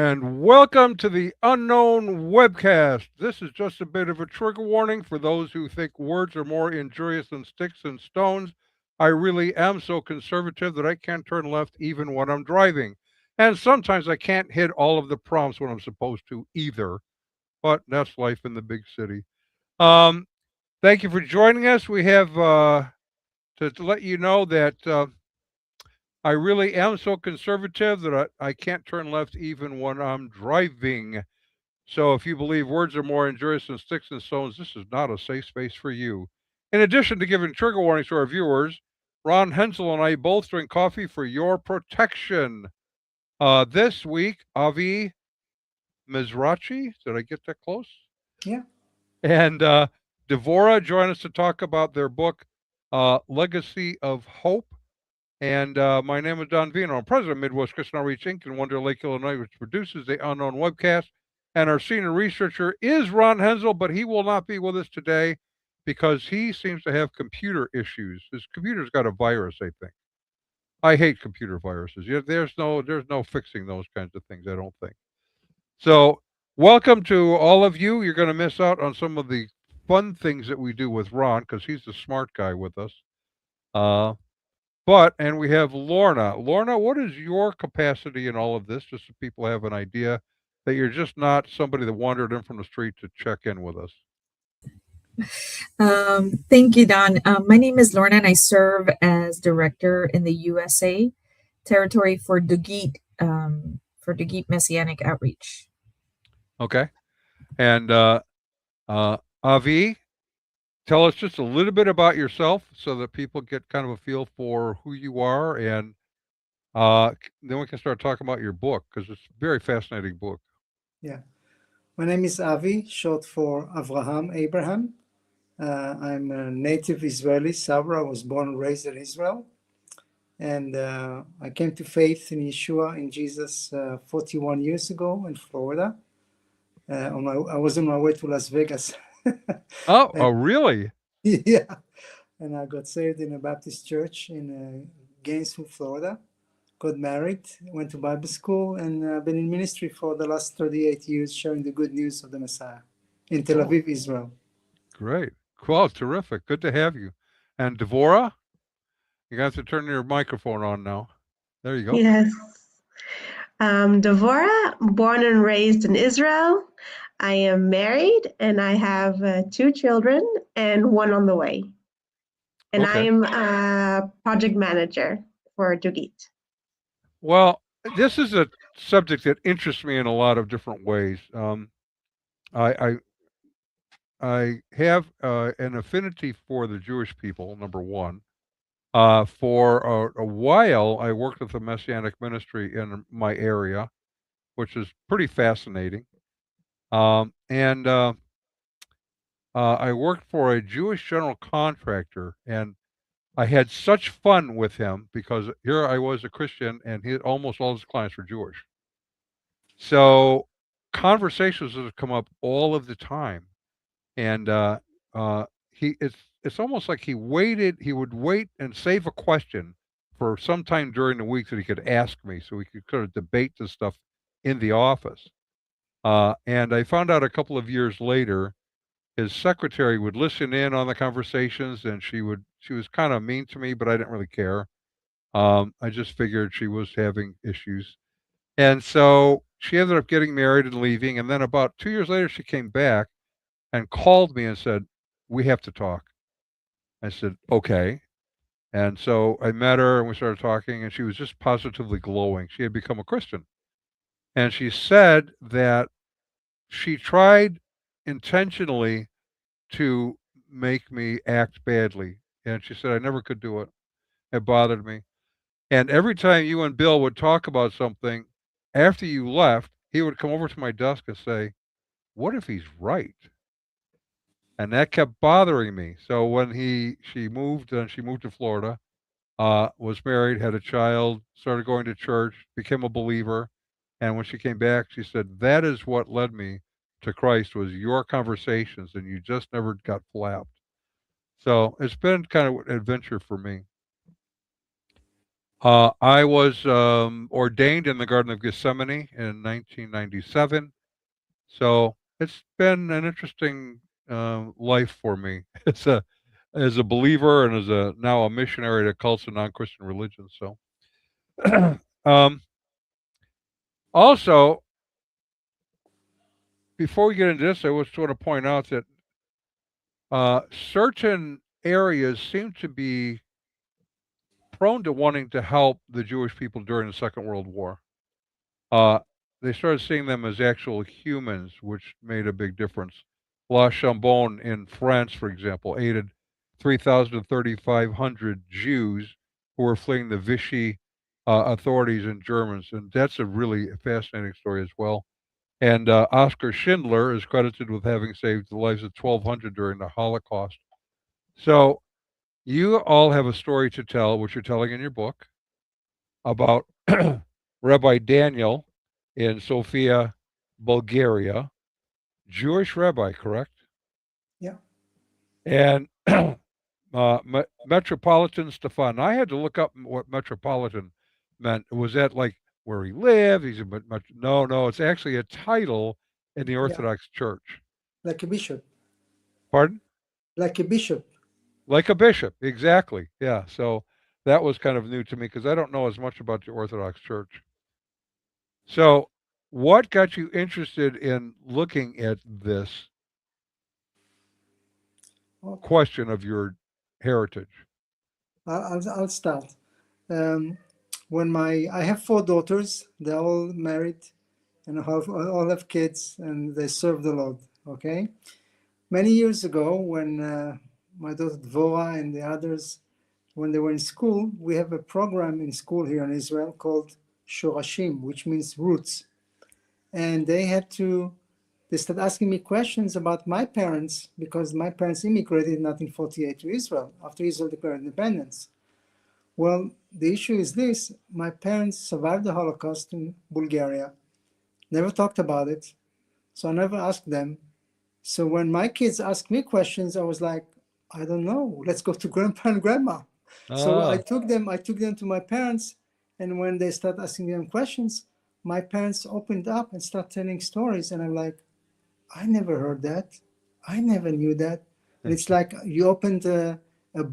and welcome to the Unknown Webcast. This is just a bit of a trigger warning for those who think words are more injurious than sticks and stones. I really am so conservative that I can't turn left even when I'm driving. And sometimes I can't hit all of the prompts when I'm supposed to either. But that's life in the big city. Um, Thank you for joining us. We have to let you know that I really am so conservative that I can't turn left even when I'm driving. So if you believe words are more injurious than sticks and stones, this is not a safe space for you. In addition to giving trigger warnings to our viewers, Ron Hensel and I both drink coffee for your protection. This week, Avi Mizrachi, did I get that close? Yeah. And Devora join us to talk about their book, Legacy of Hope. And my name is Don Vino. I'm president of Midwest Christian Outreach Inc. in Wonder Lake, Illinois, which produces the Unknown Webcast. And our senior researcher is Ron Hensel, but he will not be with us today because he seems to have computer issues. His computer's got a virus, I think. I hate computer viruses. There's no fixing those kinds of things, I don't think. So, welcome to all of you. You're going to miss out on some of the fun things that we do with Ron because he's the smart guy with us. Uh, and we have Lorna. Lorna, what is your capacity in all of this? Just so people have an idea that you're just not somebody that wandered in from the street to check in with us. Thank you, Don. My name is Lorna, and I serve as director in the USA territory for Dugit Messianic Outreach. Okay. And Avi, tell us just a little bit about yourself so that people get kind of a feel for who you are, and then we can start talking about your book because it's a very fascinating book. Yeah. My name is Avi, short for Abraham. I'm a native Israeli, Sabra. I was born and raised in Israel. And I came to faith in Yeshua, in Jesus, 41 years ago in Florida. I was on my way to Las Vegas. Oh, really? Yeah. And I got saved in a Baptist church in Gainesville, Florida. Got married, went to Bible school, and I've been in ministry for the last 38 years, sharing the good news of the Messiah in Tel Oh, Aviv, Israel. great. Cool. Terrific. Good to have you. And Devora, you have to turn your microphone on now. There you go. Yes. Devorah, born and raised in Israel. I am married and I have two children and one on the way. And I Okay. am a project manager for Dugit. Well, this is a subject that interests me in a lot of different ways. I I have an affinity for the Jewish people. Number one, for a while, I worked with the Messianic ministry in my area, which is pretty fascinating. And I worked for a Jewish general contractor, and I had such fun with him because here I was a Christian, and almost all his clients were Jewish. So conversations would come up all of the time, and it's almost like he would wait and save a question for some time during the week that he could ask me, so we could kind of debate this stuff in the office. And I found out a couple of years later, his secretary would listen in on the conversations, and she was kind of mean to me, but I didn't really care. I just figured she was having issues. And so she ended up getting married and leaving. And then about 2 years later, she came back and called me and said, "We have to talk." I said, "Okay." And so I met her and we started talking, and she was just positively glowing. She had become a Christian. And she said that she tried intentionally to make me act badly. And she said, I never could do it. It bothered me. And every time you and Bill would talk about something, after you left, he would come over to my desk and say, "What if he's right?" And that kept bothering me. So when she moved to Florida, was married, had a child, started going to church, became a believer. And when she came back, she said, "That is what led me to Christ was your conversations, and you just never got flapped." So it's been kind of an adventure for me. I was ordained in the Garden of Gethsemane in 1997. So it's been an interesting life for me as a believer and as a now a missionary to cults and non-Christian religions. So um, also, before we get into this, I just want to point out that certain areas seem to be prone to wanting to help the Jewish people during the Second World War. Uh, they started seeing them as actual humans, which made a big difference. La Chambon in France, for example, aided 3,000 to 3,500 Jews who were fleeing the Vichy authorities and Germans, and that's a really fascinating story as well. And Oskar Schindler is credited with having saved the lives of 1,200 during the Holocaust. So you all have a story to tell, which you're telling in your book, about Rabbi Daniel in Sofia, Bulgaria, Jewish rabbi, correct? Yeah. And Metropolitan Stefan. I had to look up what metropolitan meant. Was that like where he lived? No, it's actually a title in the Orthodox Church. Like a bishop. Pardon? Like a bishop. Like a bishop, exactly. Yeah. So that was kind of new to me because I don't know as much about the Orthodox Church. So, what got you interested in looking at this Okay. question of your heritage? I'll start. When I have 4 daughters, they're all married and all have kids and they serve the Lord. Okay. Many years ago, when my daughter Dvora and the others, when they were in school, we have a program in school here in Israel called Shorashim, which means roots. And they started asking me questions about my parents because my parents immigrated in 1948 to Israel after Israel declared independence. Well, the issue is this: my parents survived the Holocaust in Bulgaria, never talked about it, so I never asked them. So when my kids ask me questions, I was like, I don't know. Let's go to grandpa and grandma. So I Ah, took them to my parents, and when they start asking them questions, my parents opened up and start telling stories, and I'm like, I never heard that. I never knew that. And it's like you opened a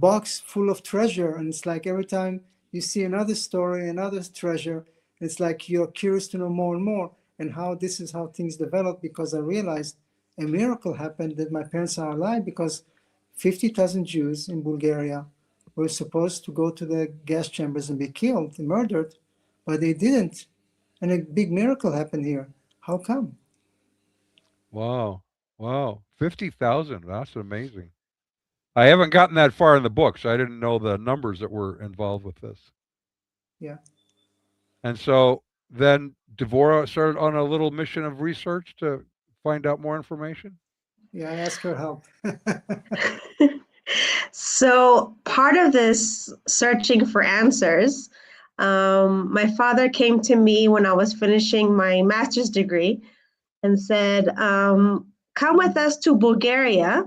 box full of treasure, and it's like every time you see another story, another treasure, it's like you're curious to know more and more. And how this is how things develop, because I realized a miracle happened that my parents are alive, because 50,000 Jews in Bulgaria were supposed to go to the gas chambers and be killed and murdered, but they didn't. And a big miracle happened here. How come? wow. Wow. 50,000. That's amazing. I haven't gotten that far in the book, so I didn't know the numbers that were involved with this. Yeah. And so then Devorah started on a little mission of research to find out more information. Yeah, I asked her help. So, part of this searching for answers, my father came to me when I was finishing my master's degree and said, come with us to Bulgaria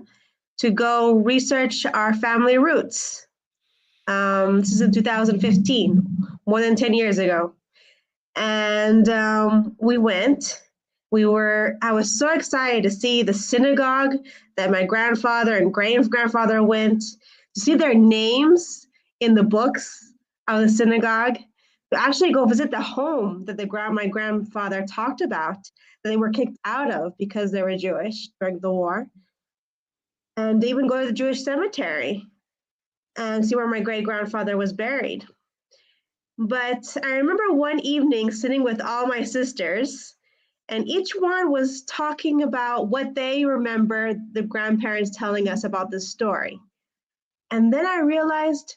to go research our family roots. This is in 2015, more than 10 years ago. And we went. I was so excited to see the synagogue that my grandfather and great grandfather went, to see their names in the books of the synagogue, to actually go visit the home that my grandfather talked about that they were kicked out of because they were Jewish during the war, and even go to the Jewish cemetery and see where my great grandfather was buried. But I remember one evening sitting with all my sisters, and each one was talking about what they remember the grandparents telling us about this story. And then I realized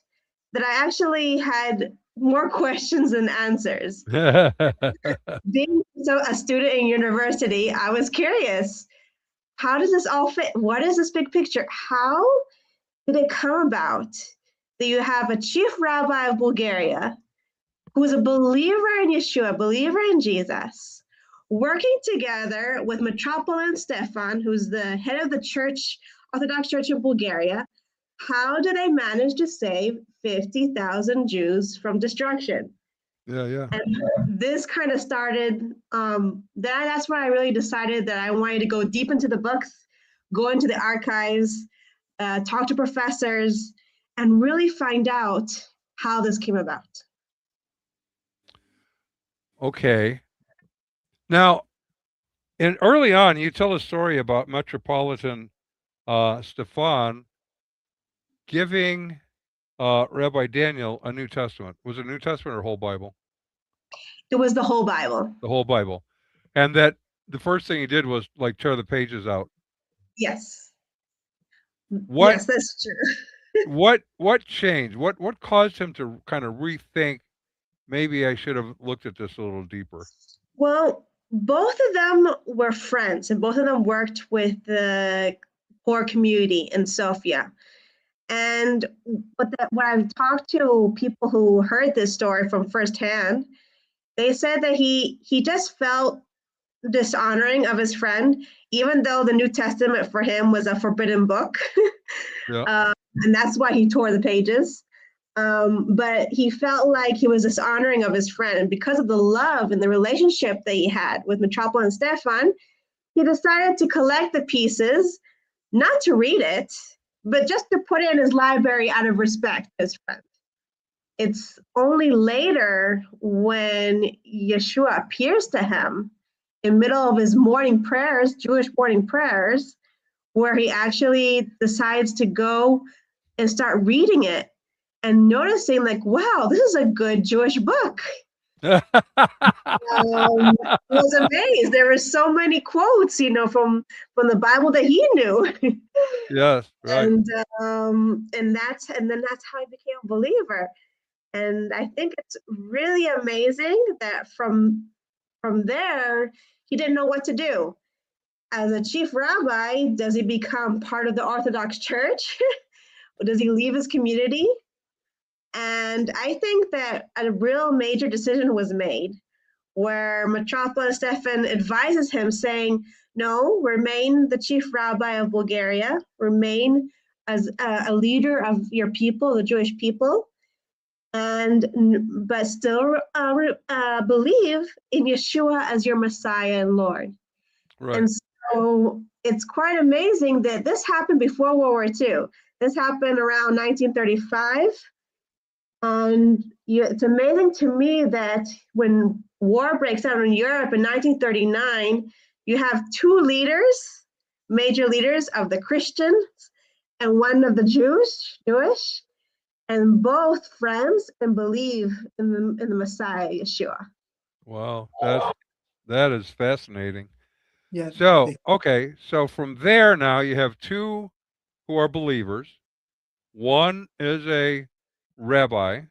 that I actually had more questions than answers. Being a student in university, I was curious. How does this all fit? What is this big picture? How did it come about that you have a chief rabbi of Bulgaria who is a believer in Yeshua, a believer in Jesus, working together with Metropolitan Stefan, who's the head of the church, Orthodox Church of Bulgaria? how do they manage to save 50,000 Jews from destruction? Yeah. And this kind of started, that's when I really decided that I wanted to go deep into the books, go into the archives, talk to professors, and really find out how this came about. Okay. Now, and early on, you tell a story about Metropolitan Stefan giving Rabbi Daniel a New Testament. Was it New Testament or whole Bible? It was the whole Bible. The whole Bible. And that the first thing he did was like tear the pages out. Yes. What Yes, that's true. what changed? What caused him to kind of rethink, maybe I should have looked at this a little deeper? Well, both of them were friends, and both of them worked with the poor community in Sofia. And when I've talked to people who heard this story from firsthand, they said that he just felt dishonoring of his friend, even though the New Testament for him was a forbidden book. Yeah. And that's why he tore the pages. But he felt like he was dishonoring of his friend. And because of the love and the relationship that he had with Metropolis and Stefan, he decided to collect the pieces, not to read it, but just to put it in his library out of respect to his friend. It's only later when Yeshua appears to him in middle of his morning prayers, Jewish morning prayers, where he actually decides to go and start reading it and noticing like, wow, this is a good Jewish book. Was amazed. There were so many quotes, from the Bible that he knew. Yes, right. And then that's how he became a believer. And I think it's really amazing that from there, he didn't know what to do. As a chief rabbi, does he become part of the Orthodox Church? Or does he leave his community? And I think that a real major decision was made where Metropolis Stefan advises him, saying, no, remain the chief rabbi of Bulgaria, remain as a leader of your people, the Jewish people, but still believe in Yeshua as your Messiah and Lord. Right. And so it's quite amazing that this happened before World War II. This happened around 1935. And it's amazing to me that when war breaks out in Europe in 1939, you have two leaders, major leaders of the Christians and one of the Jewish, and both friends and believe in the Messiah, Yeshua. Wow, that is fascinating. Yeah, So, okay, so from there now you have two who are believers. One is a rabbi,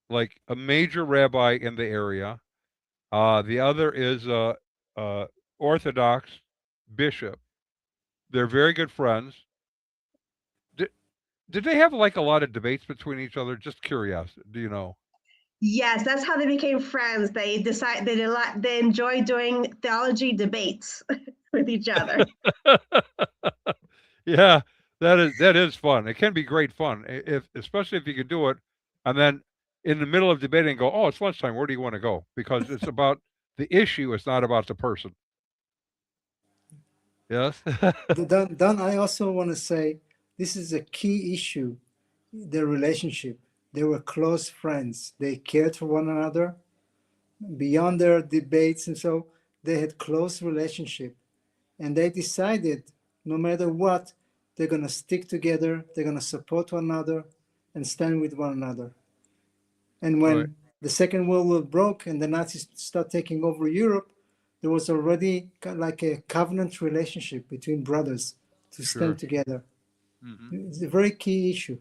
like a major rabbi in the area. The other is a Orthodox bishop. They're very good friends. Did, did they have like a lot of debates between each other? Just curiosity. Do you know? Yes, that's how they became friends. They enjoy doing theology debates with each other. Yeah, that is fun. It can be great fun, if especially if you can do it, and then in the middle of debating, go, "Oh, it's lunchtime. Where do you want to go?" Because it's about the issue. It's not about the person. Yes. Don, I also want to say this is a key issue, their relationship. They were close friends. They cared for one another beyond their debates, and so they had close relationship. And they decided, no matter what, they're going to stick together, they're going to support one another, and stand with one another. And when Right. the Second World War broke and the Nazis start taking over Europe, there was already like a covenant relationship between brothers to stand Sure. together. Hmm. It's a very key issue.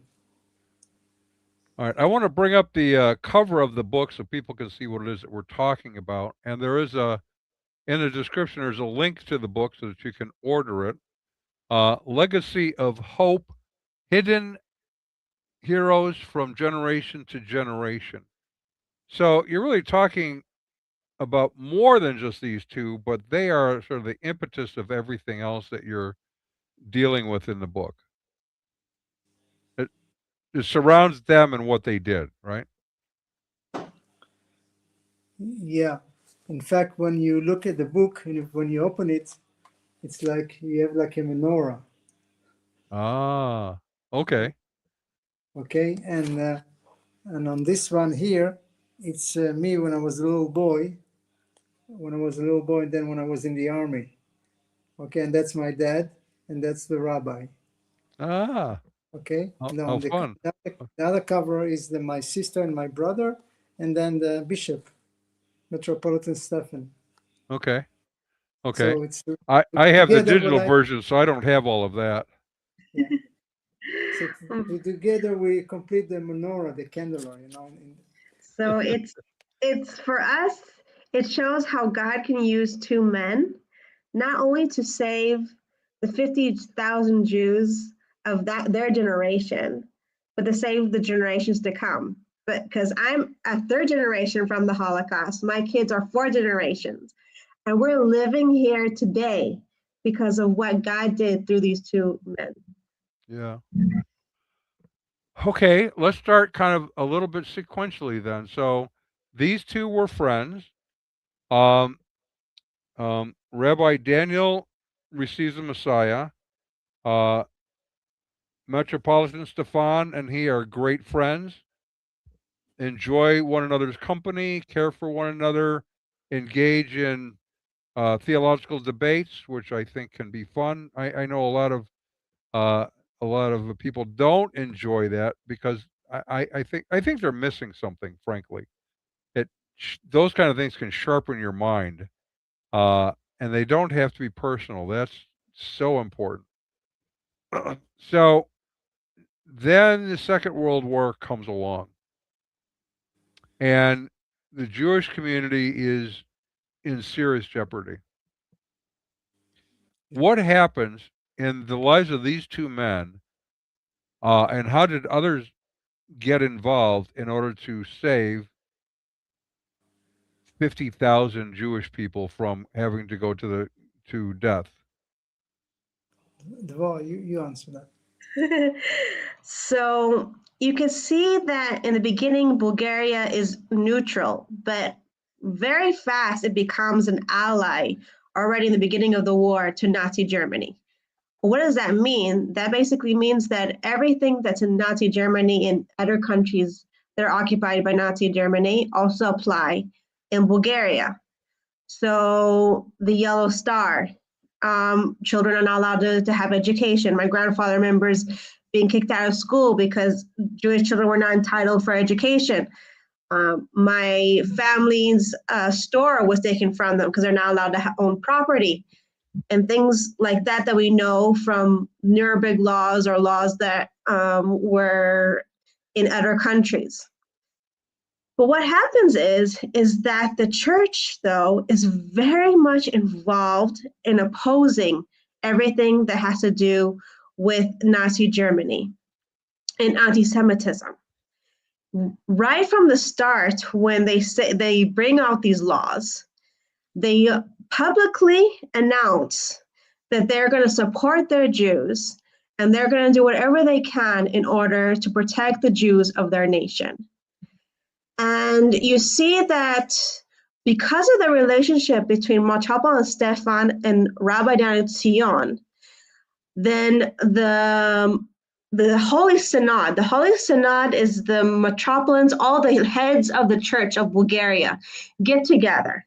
All right. I want to bring up the cover of the book so people can see what it is that we're talking about. And there is in the description, there's a link to the book so that you can order it. Legacy of Hope: Hidden Heroes from Generation to Generation. So you're really talking about more than just these two, but they are sort of the impetus of everything else that you're dealing with in the book. it surrounds them and what they did, right? Yeah. In fact, when you look at the book and when you open it, it's like you have like a menorah. Ah, okay. Okay, and on this one here, it's me when I was a little boy. When I was a little boy, and then when I was in the army. Okay, and that's my dad, and that's the rabbi. Ah, Okay, and how on fun. the other cover is my sister and my brother, and then the bishop, Metropolitan Stephen. Okay. Okay. So it's I have the together what digital I version, so I don't have all of that. yeah. So together we complete the menorah, the candle, you know. So it's for us, it shows how God can use two men, not only to save the 50,000 Jews of their generation, but to save the generations to come. But because I'm a third generation from the Holocaust, my kids are four generations, and we're living here today because of what God did through these two men. Yeah. Okay, let's start kind of a little bit sequentially then. So these two were friends. Um, Rabbi Daniel receives the Messiah. Uh, Metropolitan Stefan and he are great friends. Enjoy one another's company, care for one another, engage in theological debates, which I think can be fun. I know uh, a lot of people don't enjoy that because I think they're missing something. Frankly, those kind of things can sharpen your mind, uh, and they don't have to be personal. That's so important. So then the Second World War comes along, and the Jewish community is in serious jeopardy. What happens in the lives of these two men, and how did others get involved in order to save 50,000 Jewish people from having to go to death? Dvor, you answer that. So you can see that in the beginning, Bulgaria is neutral, but very fast it becomes an ally already in the beginning of the war to Nazi Germany. What does that mean? That basically means that everything that's in Nazi Germany in other countries that are occupied by Nazi Germany also apply in Bulgaria. So the Yellow Star, children are not allowed to have education. My grandfather remembers being kicked out of school because Jewish children were not entitled for education. My family's store was taken from them because they're not allowed to own property, and things like that that we know from Nuremberg laws or laws that were in other countries. But what happens is that the church, though, is very much involved in opposing everything that has to do with Nazi Germany and anti-Semitism. Right from the start, when they bring out these laws, they publicly announce that they're going to support their Jews and they're going to do whatever they can in order to protect the Jews of their nation. And you see that because of the relationship between Metropolitan Stefan and Rabbi Daniel Tzion, then the Holy Synod is the metropolitans, all the heads of the Church of Bulgaria get together.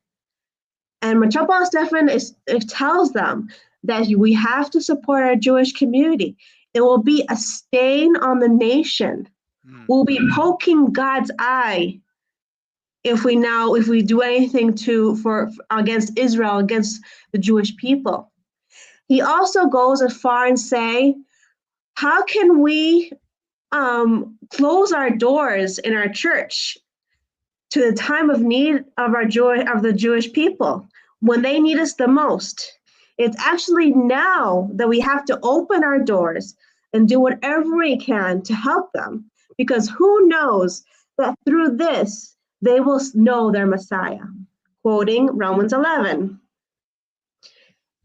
And Metropolitan Stefan it tells them that we have to support our Jewish community. It will be a stain on the nation. We'll be poking God's eye if we do anything for against Israel, against the Jewish people. He also goes as far and say, how can we close our doors in our church to the time of need of the Jewish people when they need us the most? It's actually now that we have to open our doors and do whatever we can to help them, because who knows that through this they will know their Messiah, quoting Romans 11.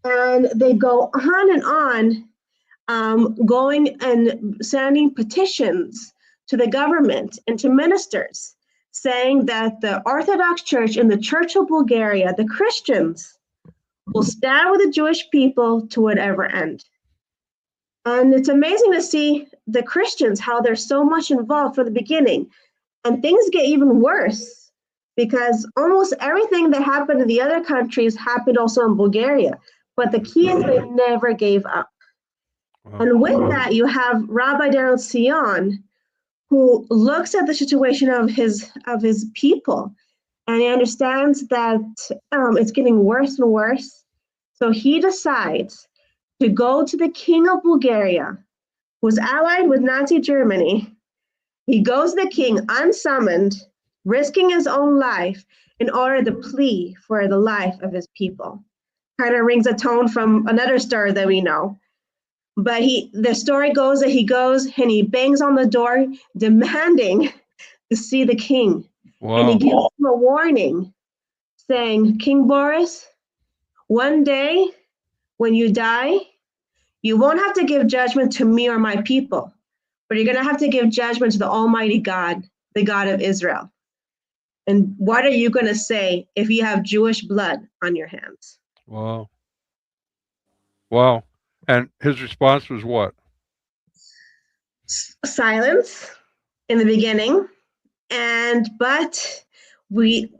And they go on and on, going and sending petitions to the government and to ministers, saying that the Orthodox Church and the Church of Bulgaria, the Christians, will stand with the Jewish people to whatever end. And it's amazing to see the Christians, how they're so much involved from the beginning. And things get even worse because almost everything that happened in the other countries happened also in Bulgaria. But the key is they never gave up. Wow. And with that, you have Rabbi Daniel Sion, who looks at the situation of his people, and he understands that it's getting worse and worse. So he decides to go to the king of Bulgaria, who's allied with Nazi Germany. He goes to the king unsummoned, risking his own life in order to plea for the life of his people. Kind of rings a tone from another story that we know. But the story goes that he goes and he bangs on the door demanding to see the king. Wow. And he gives him a warning saying, King Boris, one day when you die, you won't have to give judgment to me or my people, but you're going to have to give judgment to the Almighty God, the God of Israel. And what are you going to say if you have Jewish blood on your hands? Wow. Wow. And his response was what? Silence in the beginning. But we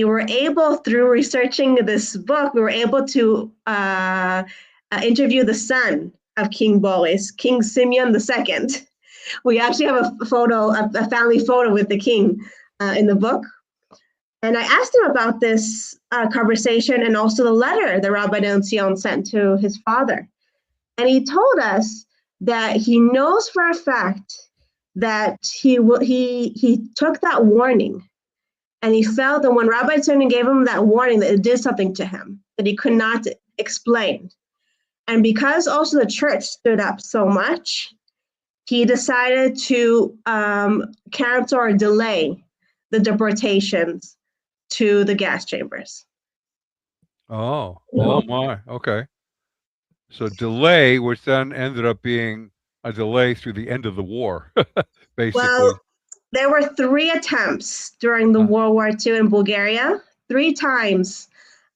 were able, through researching this book, we were able to interview the son of King Boris, King Simeon II. We actually have a photo, a family photo with the king in the book. And I asked him about this conversation and also the letter that Rabbi Sion sent to his father. And he told us that he knows for a fact that he took that warning, and he felt that when Rabbi Sion gave him that warning, that it did something to him that he could not explain. And because also the church stood up so much, he decided to cancel or delay the deportations to the gas chambers. Oh my. Okay. So delay, which then ended up being a delay through the end of the war, basically. Well, there were 3 attempts during the World War II in Bulgaria. 3 times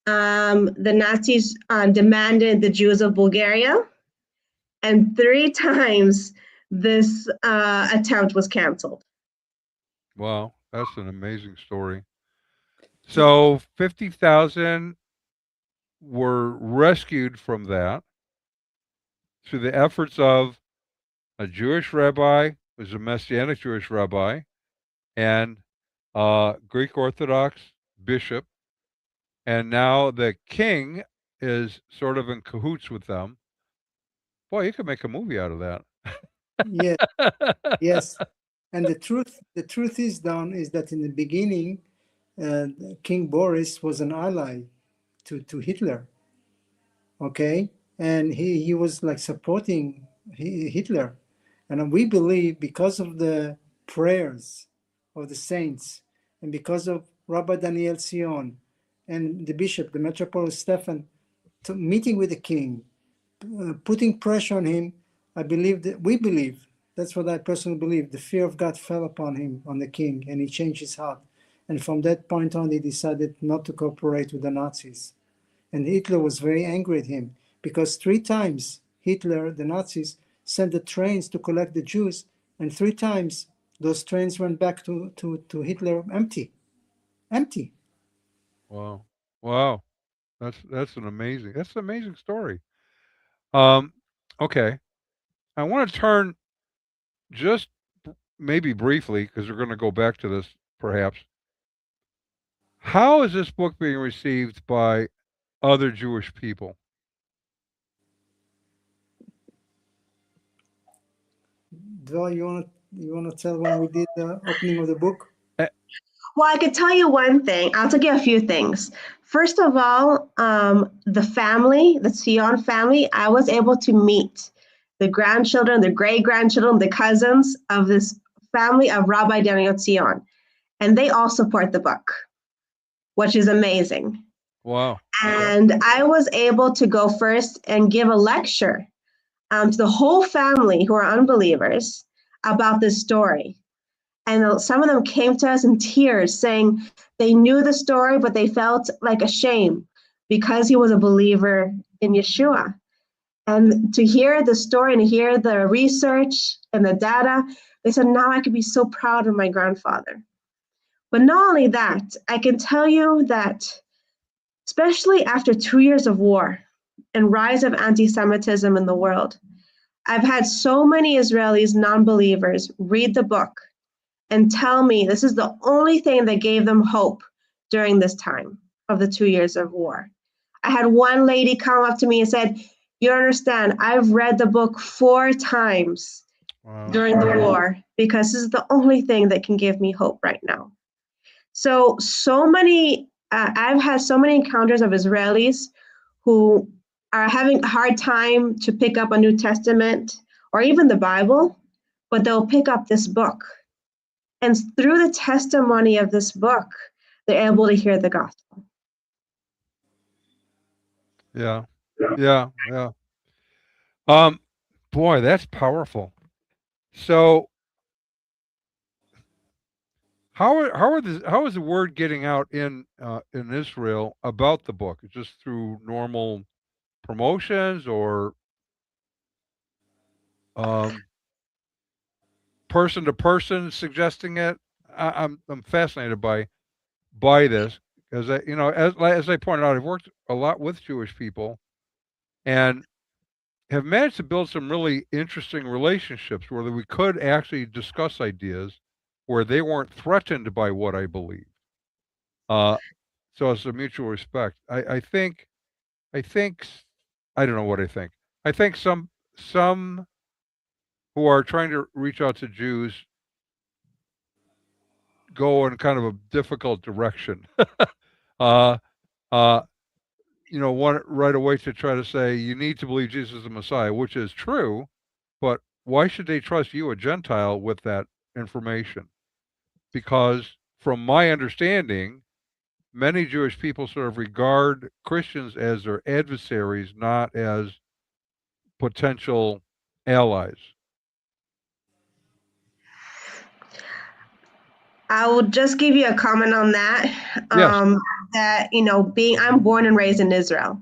the Nazis demanded the Jews of Bulgaria, and 3 times this attempt was canceled. Wow, that's an amazing story. So 50,000 were rescued from that through the efforts of a Jewish rabbi, who's a Messianic Jewish rabbi, and Greek Orthodox bishop. And now the king is sort of in cahoots with them. Boy, you could make a movie out of that. Yes, yes. And the truth is, Don, is that in the beginning, King Boris was an ally to Hitler. Okay, and he was like supporting Hitler, and we believe because of the prayers of the saints and because of Rabbi Daniel Sion and the bishop, the Metropolitan Stephen, meeting with the king, putting pressure on him. We believe, that's what I personally believe, the fear of God fell upon him, on the king, and he changed his heart. And from that point on, he decided not to cooperate with the Nazis. And Hitler was very angry at him because 3 times Hitler, the Nazis, sent the trains to collect the Jews, and 3 times those trains went back to Hitler empty. Wow. That's an amazing story. Okay. I want to turn just maybe briefly, because we're going to go back to this perhaps. How is this book being received by other Jewish people? Dwell, you want to tell when we did the opening of the book? Well, I could tell you one thing. I'll tell you a few things. First of all, the family, the Sion family, I was able to meet the grandchildren, the great-grandchildren, the cousins of this family of Rabbi Daniel Sion. And they all support the book, which is amazing. Wow. And I was able to go first and give a lecture to the whole family who are unbelievers about this story. And some of them came to us in tears saying they knew the story, but they felt like a shame because he was a believer in Yeshua. And to hear the story and hear the research and the data, they said, now I could be so proud of my grandfather. But not only that, I can tell you that, especially after 2 years of war and rise of anti-Semitism in the world, I've had so many Israelis, non-believers, read the book and tell me this is the only thing that gave them hope during this time of the 2 years of war. I had one lady come up to me and said, you understand, I've read the book 4 times during the war because this is the only thing that can give me hope right now. So many, I've had so many encounters of Israelis who are having a hard time to pick up a New Testament or even the Bible, but they'll pick up this book. And through the testimony of this book, they're able to hear the gospel. Yeah. Boy, that's powerful. So how is the word getting out in Israel about the book? Just through normal promotions or person to person suggesting it? I'm fascinated by this because as I pointed out, I've worked a lot with Jewish people and have managed to build some really interesting relationships where we could actually discuss ideas where they weren't threatened by what I believe. So it's a mutual respect. I think I don't know what I think. I think some who are trying to reach out to Jews go in kind of a difficult direction. uh, uh, one right away to try to say you need to believe Jesus is the Messiah, which is true, but why should they trust you, a Gentile, with that information? Because from my understanding, many Jewish people sort of regard Christians as their adversaries, not as potential allies. I will just give you a comment on that. Yes. That, I'm born and raised in Israel.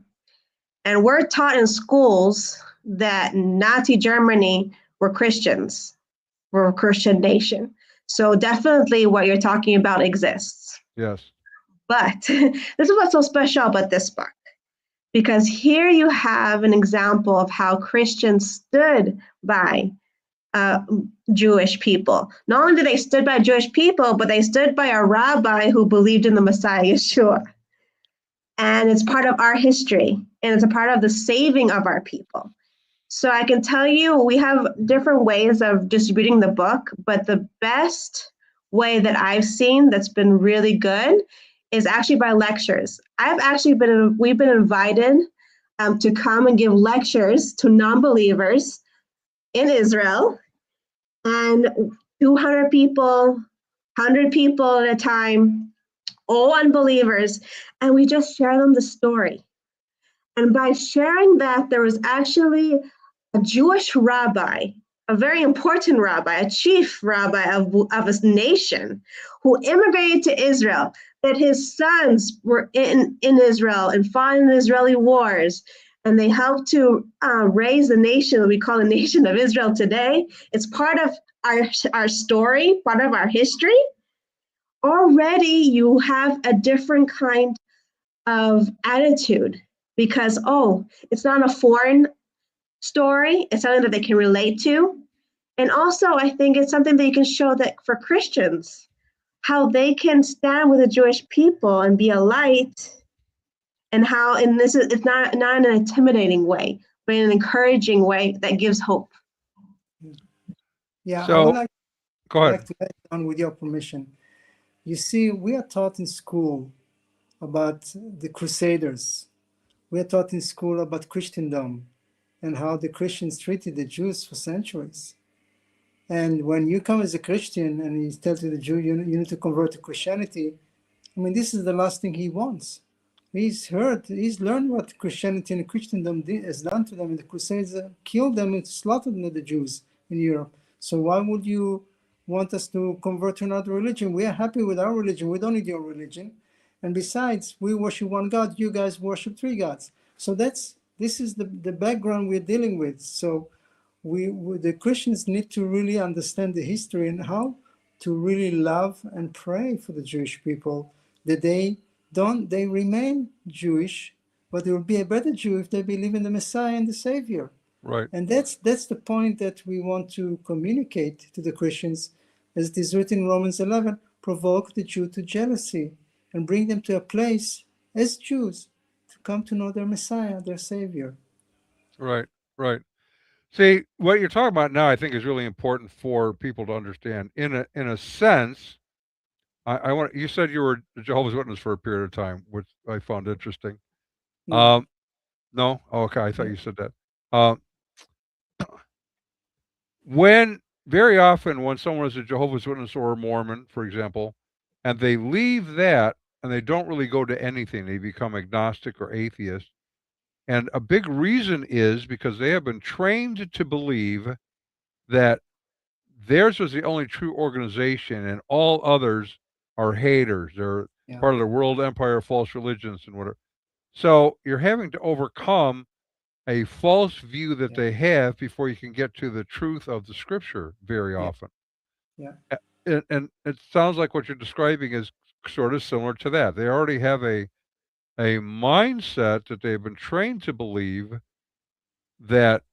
And we're taught in schools that Nazi Germany were Christians. We're a Christian nation. So definitely what you're talking about exists. Yes. But this is what's so special about this book. Because here you have an example of how Christians stood by Jewish people. Not only did they stood by Jewish people, but they stood by a rabbi who believed in the Messiah, Yeshua. And it's part of our history, and it's a part of the saving of our people. So I can tell you, we have different ways of distributing the book, but the best way that I've seen that's been really good is actually by lectures. We've been invited to come and give lectures to non-believers in Israel, and 200 people, 100 people at a time, all unbelievers, and we just share them the story. And by sharing that, there was actually a Jewish rabbi, a very important rabbi, a chief rabbi of a nation who immigrated to Israel, that his sons were in Israel and fought in the Israeli wars, and they helped to raise the nation that we call the nation of Israel today. It's part of our story, part of our history. Already you have a different kind of attitude because, it's not a foreign story. It's something that they can relate to. And also, I think it's something that you can show that for Christians, how they can stand with the Jewish people and be a light, and how, and this is, it's not in an intimidating way, but in an encouraging way that gives hope. Yeah, so, I would go ahead. like to add on with your permission. You see, we are taught in school about the Crusaders. We are taught in school about Christendom and how the Christians treated the Jews for centuries. And when you come as a Christian and he tells the Jew, you need to convert to Christianity, I mean, this is the last thing he wants. He's learned what Christianity and Christendom has done to them, and the Crusades killed them and slaughtered the Jews in Europe. So why would you want us to convert to another religion. We are happy with our religion. We don't need your religion. And besides, we worship one God. You guys worship three gods. So this is the background we're dealing with. So the Christians need to really understand the history and how to really love and pray for the Jewish people, that they remain Jewish, but they will be a better Jew if they believe in the Messiah and the Savior. Right. And that's the point that we want to communicate to the Christians, as it is written in Romans 11, provoke the Jew to jealousy and bring them to a place as Jews to come to know their Messiah, their Savior. Right. Right. See, what you're talking about now, I think, is really important for people to understand. In a sense, I want. You said you were a Jehovah's Witness for a period of time, which I found interesting. No. No, oh, okay, I thought No. you said that. Um, when very often when someone is a Jehovah's Witness or a Mormon, for example, and they leave that and they don't really go to anything, they become agnostic or atheist. And a big reason is because they have been trained to believe that theirs was the only true organization and all others are haters. They're Yeah. part of the world empire of false religions and whatever. So you're having to overcome a false view that Yeah. they have before you can get to the truth of the scripture very Yeah. often. Yeah. And it sounds like what you're describing is sort of similar to that. They already have a mindset that they've been trained to believe that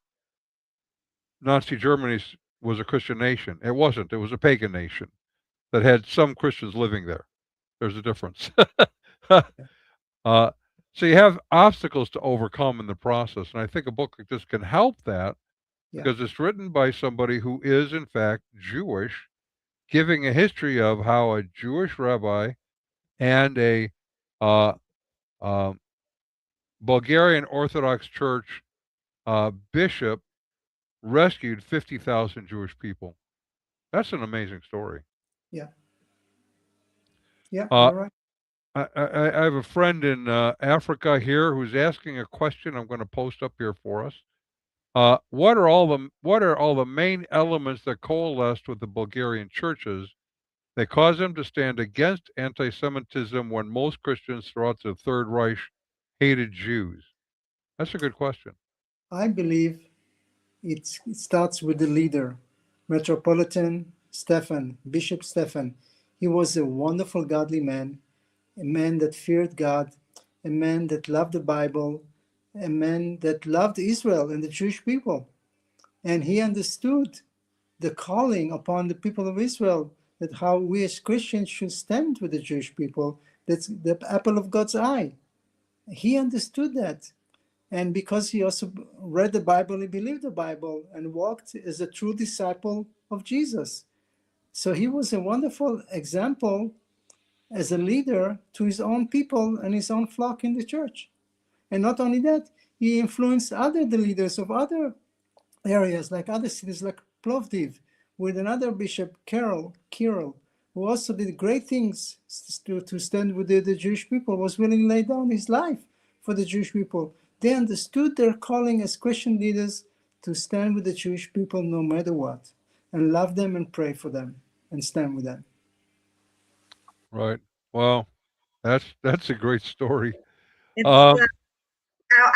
Nazi Germany was a Christian nation. It wasn't. It was a pagan nation that had some Christians living there. There's a difference. uh, so you have obstacles to overcome in the process, and I think a book like this can help that Yeah. because it's written by somebody who is, in fact, Jewish, giving a history of how a Jewish rabbi and a uh, um, Bulgarian Orthodox Church bishop rescued 50,000 Jewish people. That's an amazing story. Yeah. Yeah. Uh, You're right. I have a friend in Africa here who's asking a question. I'm going to post up here for us. What are all the main elements that coalesced with the Bulgarian churches that caused them to stand against anti-Semitism when most Christians throughout the Third Reich hated Jews? That's a good question. I believe it starts with the leader, Metropolitan Stephen, Bishop Stephen. He was a wonderful, godly man, a man that feared God, a man that loved the Bible, a man that loved Israel and the Jewish people. And he understood the calling upon the people of Israel, that how we as Christians should stand with the Jewish people. That's the apple of God's eye. He understood that. And because he also read the Bible, he believed the Bible and walked as a true disciple of Jesus. So he was a wonderful example as a leader to his own people and his own flock in the church. And not only that, he influenced the leaders of other areas, like other cities like Plovdiv, with another bishop, Kirill, who also did great things to stand with the Jewish people, was willing to lay down his life for the Jewish people. They understood their calling as Christian leaders to stand with the Jewish people no matter what, and love them and pray for them and stand with them. Right. Well, that's a great story. It's Um,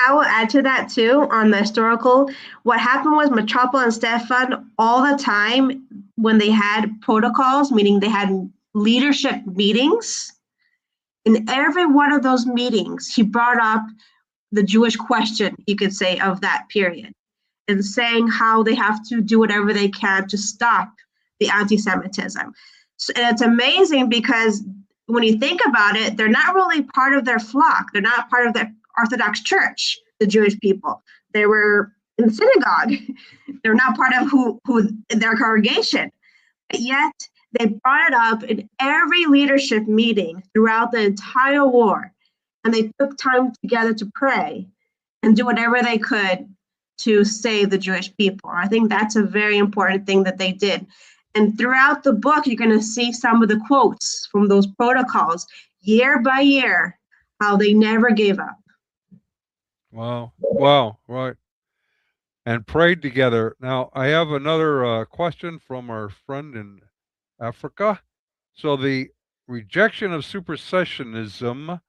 I will add to that too on the historical. What happened was Metropolis and Stefan all the time when they had protocols, meaning they had leadership meetings. In every one of those meetings, he brought up the Jewish question, you could say, of that period, and saying how they have to do whatever they can to stop the anti-Semitism. So, and it's amazing because when you think about it, they're not really part of their flock. They're not part of the Orthodox Church, the Jewish people. They were in the synagogue. They're not part of who their congregation. But yet they brought it up in every leadership meeting throughout the entire war. And they took time together to pray and do whatever they could to save the Jewish people. I think that's a very important thing that they did. And throughout the book, you're going to see some of the quotes from those protocols year by year, how they never gave up. wow. Wow. Right. And prayed together. Now, I have another question from our friend in Africa. So the rejection of supersessionism,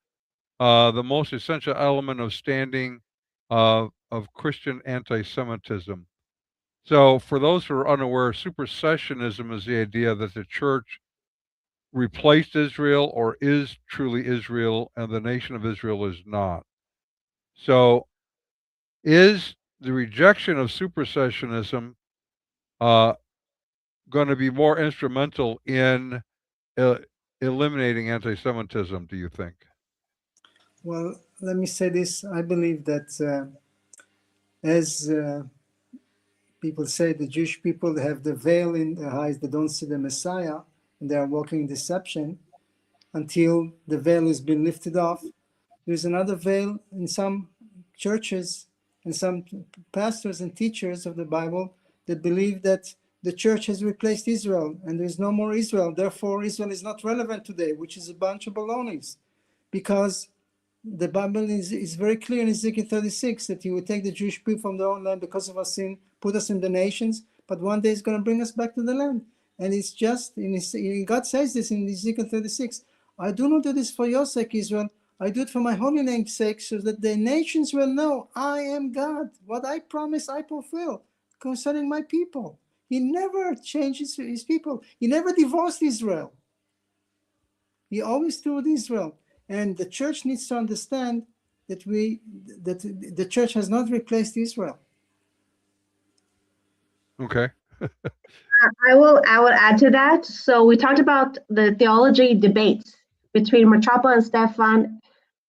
the most essential element of standing of Christian anti-Semitism. So for those who are unaware, supersessionism is the idea that the church replaced Israel or is truly Israel, and the nation of Israel is not. So is the rejection of supersessionism uh, going to be more instrumental in uh, eliminating anti-Semitism, do you think? Well, let me say this. I believe that as people say, the Jewish people have the veil in their eyes, they don't see the Messiah, and they are walking in deception until the veil has been lifted off. There's another veil in some churches and some pastors and teachers of the Bible that believe that the church has replaced Israel and there's no more Israel. Therefore, Israel is not relevant today, which is a bunch of balonies, because the Bible is very clear in Ezekiel 36 that he will take the Jewish people from their own land because of our sin, put us in the nations, but one day he's going to bring us back to the land. And it's just, God says this in Ezekiel 36, I do not do this for your sake, Israel. I do it for my holy name's sake, so that the nations will know I am God. What I promise, I fulfill concerning my people. He never changes his people. He never divorced Israel. He always stood Israel. And the church needs to understand that the church has not replaced Israel. Okay. I will add to that. So we talked about the theology debates between Machapa and Stefan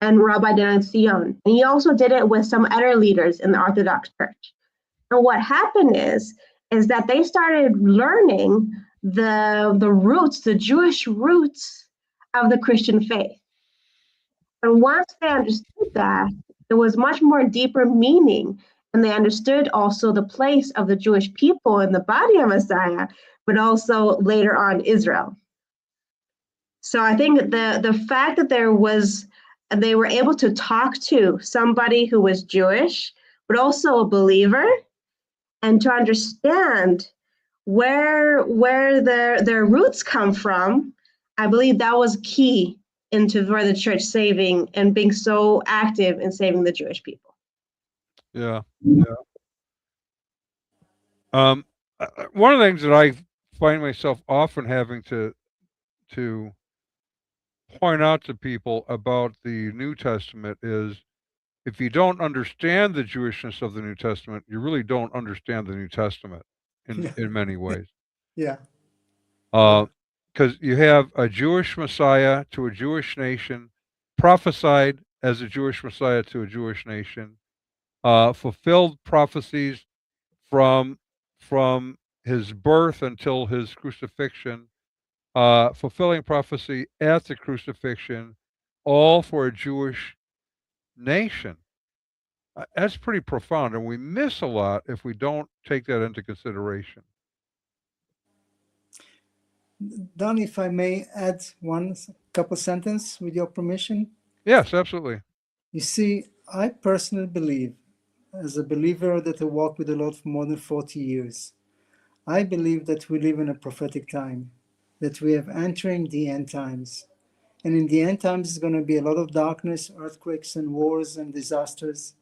and Rabbi Dan Sion. And he also did it with some other leaders in the Orthodox Church. And what happened is that they started learning the roots, the Jewish roots of the Christian faith. And once they understood that, there was much more deeper meaning. And they understood also the place of the Jewish people in the body of Messiah, but also later on Israel. So I think the fact that they were able to talk to somebody who was Jewish, but also a believer, and to understand where their roots come from, I believe that was key into for the church saving and being so active in saving the Jewish people. Yeah. One of the things that I find myself often having to point out to people about the New Testament is if you don't understand the Jewishness of the New Testament, you really don't understand the New Testament in many ways. Yeah. Because you have a Jewish Messiah to a Jewish nation, prophesied as a Jewish Messiah to a Jewish nation, fulfilled prophecies from his birth until his crucifixion, fulfilling prophecy at the crucifixion, all for a Jewish nation. That's pretty profound, and we miss a lot if we don't take that into consideration. Don, if I may add one couple sentences with your permission. Yes, absolutely. You see, I personally believe, as a believer that I walk with the Lord for more than 40 years, I believe that we live in a prophetic time, that we are entering the end times. And in the end times, there's going to be a lot of darkness, earthquakes, and wars and disasters.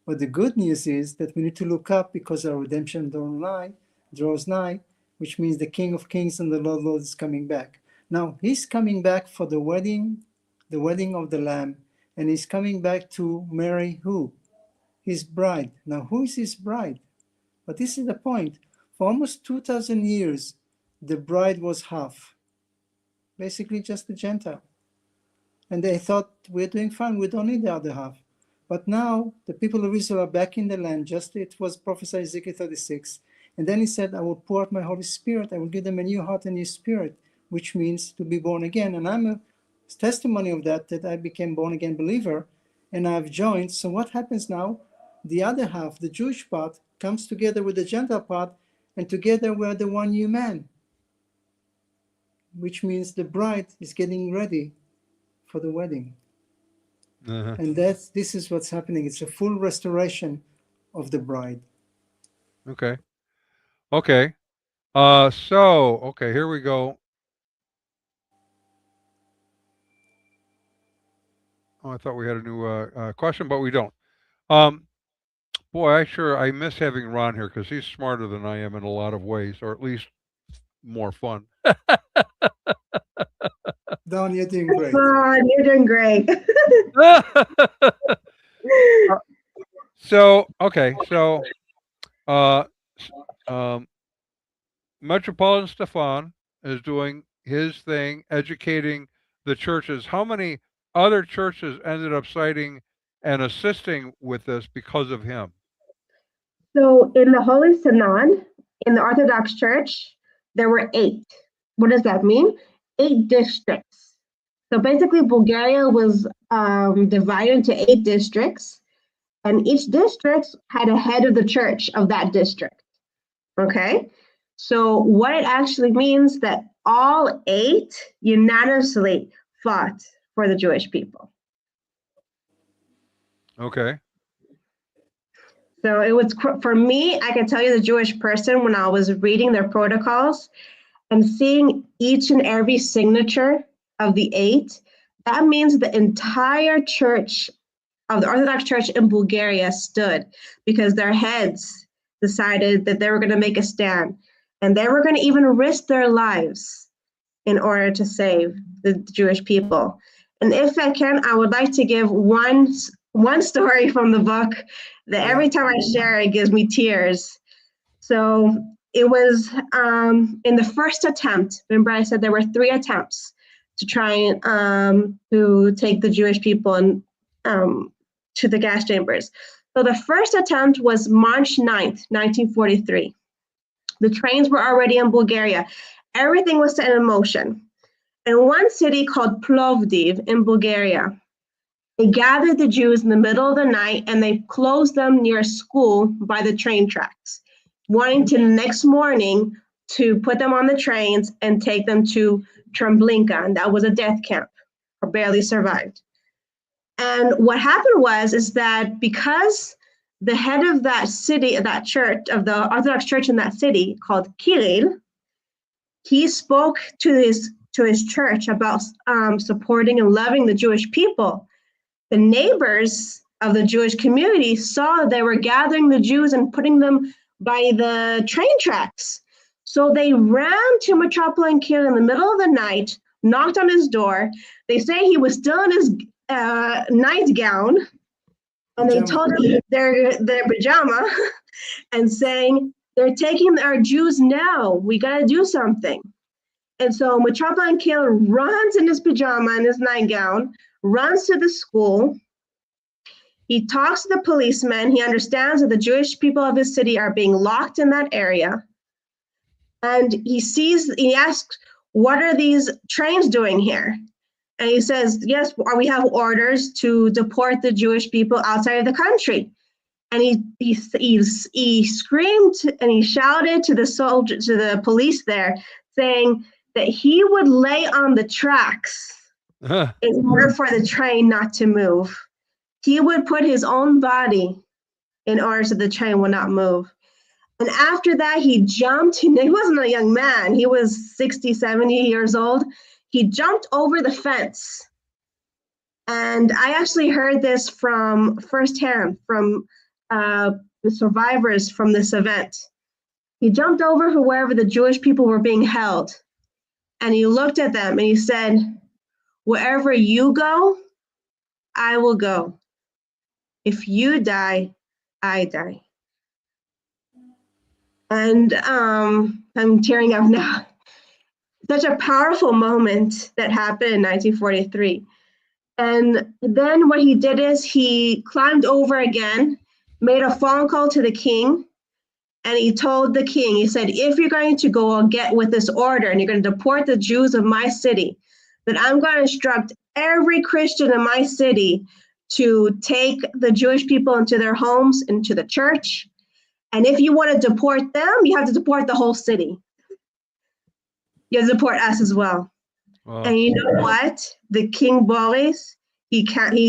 But the good news is that we need to look up because our redemption draws nigh, which means the King of Kings and the Lord of Lords is coming back. Now, he's coming back for the wedding of the Lamb, and he's coming back to marry who? His bride. Now, who is his bride? But this is the point. For almost 2,000 years, the bride was half, basically just a Gentile. And they thought, we're doing fine, we don't need the other half. But now the people of Israel are back in the land, just it was prophesied Ezekiel 36. And then he said, I will pour out my Holy Spirit, I will give them a new heart and new spirit, which means to be born again. And I'm a testimony of that I became born again believer and I've joined. So what happens now? The other half, the Jewish part, comes together with the Gentile part, and together we're the one new man, which means the bride is getting ready for the wedding. Uh-huh. And this is what's happening. It's a full restoration of the bride. Okay. So, okay, here we go. Oh, I thought we had a new question, but we don't. Boy, I miss having Ron here because he's smarter than I am in a lot of ways, or at least more fun. Don, you're doing great. You're doing great. So uh, Metropolitan Stefan is doing his thing, educating the churches. How many other churches ended up citing and assisting with this because of him? So in the Holy Synod, in the Orthodox Church, there were 8. What does that mean? 8 districts. So basically, Bulgaria was divided into 8 districts, and each district had a head of the church of that district. Okay? So what it actually means that all 8 unanimously fought for the Jewish people. Okay. So it was, for me, I can tell you, the Jewish person, when I was reading their protocols and seeing each and every signature of the 8, that means the entire church of the Orthodox Church in Bulgaria stood, because their heads decided that they were going to make a stand, and they were going to even risk their lives in order to save the Jewish people. And if I can, I would like to give one story from the book that every time I share it gives me tears. So it was in the first attempt. Remember, I said there were 3 attempts to try and to take the Jewish people and to the gas chambers. So the first attempt was March 9th, 1943. The trains were already in Bulgaria. Everything was set in motion. In one city called Plovdiv in Bulgaria, they gathered the Jews in the middle of the night and they closed them near a school by the train tracks, wanting to the next morning to put them on the trains and take them to Treblinka, and that was a death camp, or barely survived. And what happened is that because the head of that city, of that church, of the Orthodox Church in that city, called Kirill, he spoke to his church about supporting and loving the Jewish people. The neighbors of the Jewish community saw they were gathering the Jews and putting them by the train tracks. So they ran to Metropolitan Kirill in the middle of the night, knocked on his door. They say he was still in his nightgown, and they told him their pajama and saying, "They're taking our Jews now. We got to do something." And so Metropolitan Kirill runs in his pajama and his nightgown, runs to the school. He talks to the policeman. He understands that the Jewish people of his city are being locked in that area. And he asks, "What are these trains doing here?" And he says, "Yes, we have orders to deport the Jewish people outside of the country." And he screamed and he shouted to the police there, saying that he would lay on the tracks in order for the train not to move. He would put his own body in order so the train would not move. And after that, he jumped. He wasn't a young man. He was 60, 70 years old. He jumped over the fence. And I actually heard this from firsthand from the survivors from this event. He jumped over to wherever the Jewish people were being held. And he looked at them and he said, "Wherever you go, I will go. If you die, I die." And I'm tearing up now. Such a powerful moment that happened in 1943. And then what he did is he climbed over again, made a phone call to the king, and he told the king, he said, "If you're going to go get with this order and you're going to deport the Jews of my city, then I'm going to instruct every Christian in my city to take the Jewish people into their homes, into the church. And if you want to deport them, you have to deport the whole city. You have to deport us as well." Wow. And you know what? The King Boris, he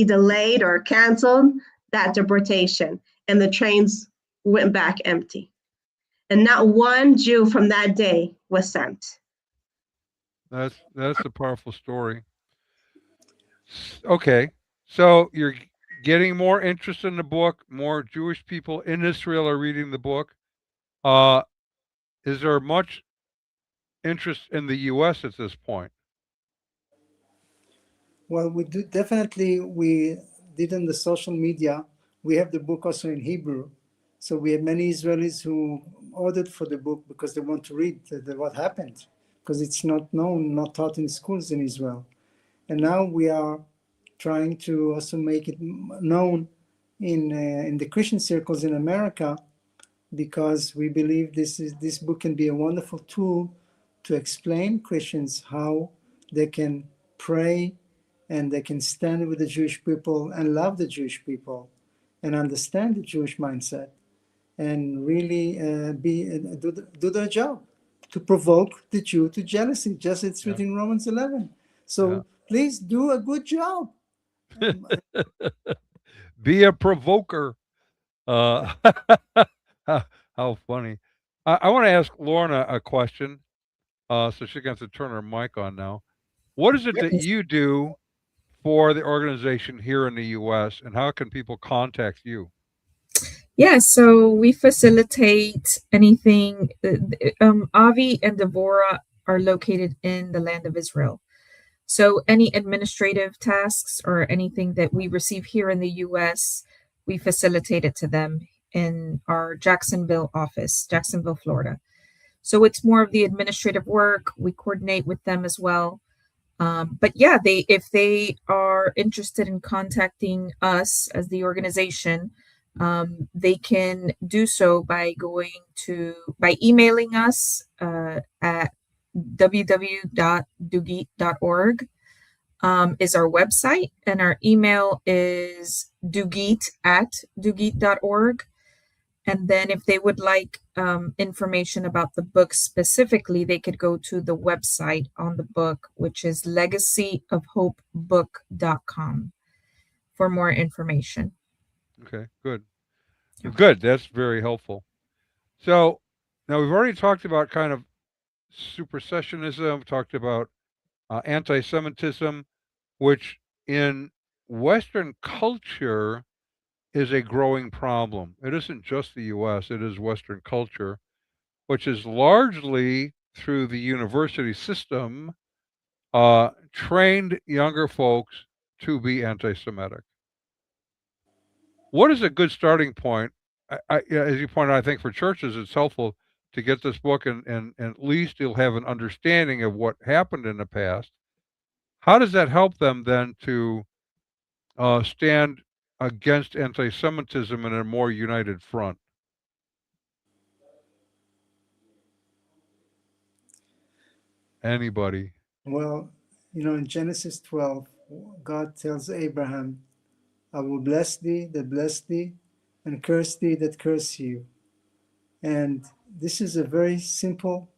delayed or canceled that deportation, and the trains went back empty. And not one Jew from that day was sent. That's a powerful story. Okay, So you're getting more interest in the book. More Jewish people in Israel are reading the book. Uh, is there much interest in the U.S. at this point? Well, we do definitely. We did on the social media. We have the book also in Hebrew, so we have many Israelis who ordered for the book because they want to read what happened, because it's not known, not taught in schools in Israel. And now we are trying to also make it known in the Christian circles in America, because we believe this book can be a wonderful tool to explain Christians how they can pray and they can stand with the Jewish people and love the Jewish people and understand the Jewish mindset and really do their job to provoke the Jew to jealousy, just it's Yeah. written in Romans 11. Yeah. So please do a good job. Be a provoker. Uh, how funny. I want to ask Lorna a question. So she's going to have to turn her mic on now. What is it that you do for the organization here in the U.S., and how can people contact you? Yeah, so we facilitate anything. Avi and Devorah are located in the land of Israel. So any administrative tasks or anything that we receive here in the US, we facilitate it to them in our Jacksonville office, Jacksonville, Florida. So it's more of the administrative work. We coordinate with them as well. But yeah, they if they are interested in contacting us as the organization, they can do so by emailing us at www.dugit.org is our website, and our email is dugit@dugit.org. And then if they would like information about the book specifically, they could go to the website on the book, which is legacyofhopebook.com for more information. Okay, good. Good. That's very helpful. So now we've already talked about kind of supersessionism, talked about anti-Semitism, which in Western culture is a growing problem. It isn't just the U.S., it is Western culture, which is largely through the university system trained younger folks to be anti-Semitic. What is a good starting point? As you pointed out, I think for churches it's helpful to get this book, and at least you'll have an understanding of what happened in the past. How does that help them then to stand against anti-Semitism in a more united front? Anybody? Well, in Genesis 12, God tells Abraham, I will bless thee that bless thee, and curse thee that curse you. And this is a very simple,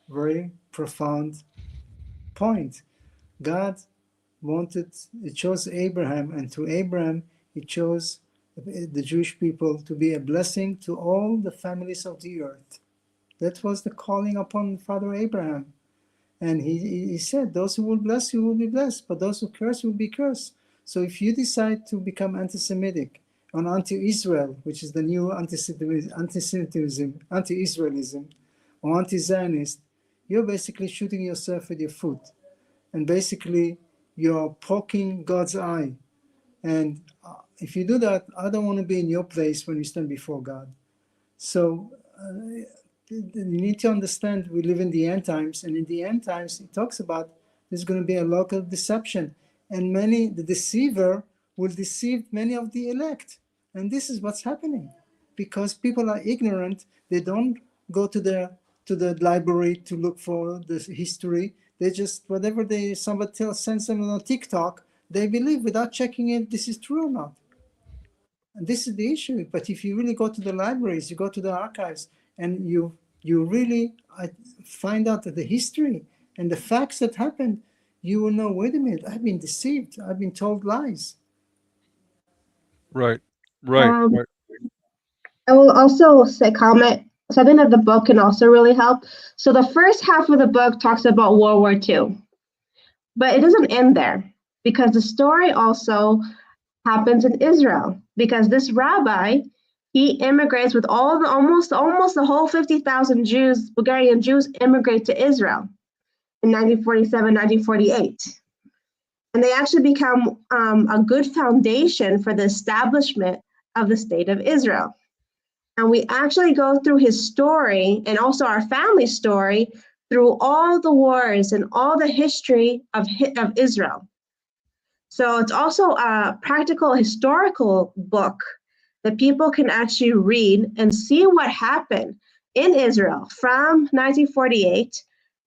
very profound point. God it chose Abraham, and to Abraham, he chose the Jewish people to be a blessing to all the families of the earth. That was the calling upon Father Abraham. And he said, those who will bless you will be blessed, but those who curse will be cursed. So if you decide to become anti-Semitic or anti-Israel, which is the new anti-Semitism, anti-Israelism, or anti-Zionist, you're basically shooting yourself with your foot. And basically, you're poking God's eye. And if you do that, I don't want to be in your place when you stand before God. So you need to understand we live in the end times, and in the end times it talks about there's going to be a local deception, and the deceiver will deceive many of the elect. And this is what's happening because people are ignorant. They don't go to the library to look for the history. They just whatever somebody sends them on TikTok, they believe without checking if this is true or not. And this is the issue. But if you really go to the libraries, you go to the archives, and you really find out the history and the facts that happened, you will know, wait a minute, I've been deceived. I've been told lies. Right. Right. Right. I will also comment something that the book can also really help. So the first half of the book talks about World War II, but it doesn't end there because the story also happens in Israel, because this rabbi, he immigrates with almost the whole 50,000 Jews, Bulgarian Jews, immigrate to Israel in 1947, 1948. And they actually become a good foundation for the establishment of the state of Israel. And we actually go through his story and also our family story through all the wars and all the history of Israel. So it's also a practical historical book that people can actually read and see what happened in Israel from 1948,